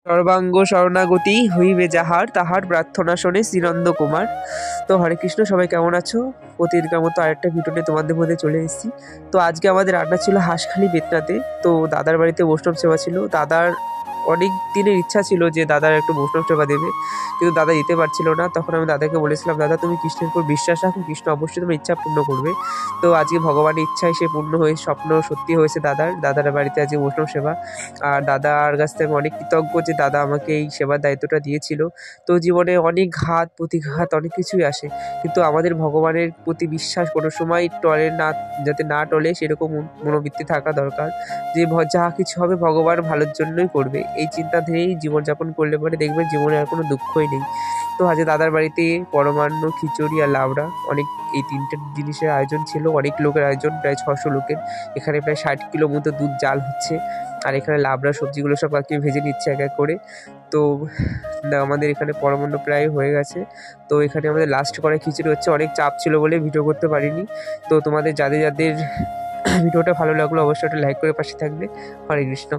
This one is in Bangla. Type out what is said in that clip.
সর্বাঙ্গ শরণাগতি হইবে যাহার, তাহার প্রার্থনা শোনে শ্রীনন্দ কুমার। তো হরে কৃষ্ণ, সবাই কেমন আছো? প্রতিদিনকার মতো আরেকটা ভিডিওতে তোমাদের মধ্যে চলে এসেছি। তো আজকে আমাদের রান্না ছিল হাঁসখালি বেতনাতে। তো দাদার বাড়িতে বৈষ্ণব সেবা ছিল। দাদার অনেক দিনের ইচ্ছা ছিল যে দাদার একটু বৈষ্ণব সেবা দেবে, কিন্তু দাদা দিতে পারছিল না। তখন আমি দাদাকে বলেছিলাম, দাদা তুমি কৃষ্ণের উপর বিশ্বাস রাখো, কৃষ্ণ অবশ্যই তোমার ইচ্ছা পূর্ণ করবে। তো আজকে ভগবানের ইচ্ছায় সে পূর্ণ হয়ে স্বপ্ন সত্যি হয়েছে দাদার বাড়িতে আজকে বৈষ্ণব সেবা। আর দাদার কাছ থেকে আমি অনেক কৃতজ্ঞ যে দাদা আমাকে এই সেবার দায়িত্বটা দিয়েছিল। তো জীবনে অনেক ঘাত প্রতিঘাত অনেক কিছুই আসে, কিন্তু আমাদের ভগবানের প্রতি বিশ্বাস কোনো সময় টলে না, যাতে না টলে সেরকম মনোবৃত্তি থাকা দরকার যে যা কিছু হবে ভগবান ভালোর জন্যই করবে। এই চিন্তা ধরেই জীবনযাপন করলে পরে দেখবেন জীবনে আর কোনো দুঃখই নেই। তো আজকে দাদার বাড়িতে পরমান্ন, খিচুড়ি আর লাবড়া, অনেক এই তিনটে জিনিসের আয়োজন ছিল। অনেক লোকের আয়োজন, প্রায় 600 লোকের। এখানে প্রায় 60 কিলো মতো দুধ জাল হচ্ছে, আর এখানে লাবড়া সবজিগুলো সব কাকিয়ে ভেজে নিচ্ছে এক এক করে। তো আমাদের এখানে পরমান্ন প্রায় হয়ে গেছে। তো এখানে আমাদের লাস্ট করে খিচুড়ি হচ্ছে। অনেক চাপ ছিল বলে ভিডিও করতে পারিনি। তো তোমাদের যাদের যাদের ভিডিওটা ভালো লাগলো অবশ্যই একটা লাইক করে পাশে থাকবে। হরে কৃষ্ণ।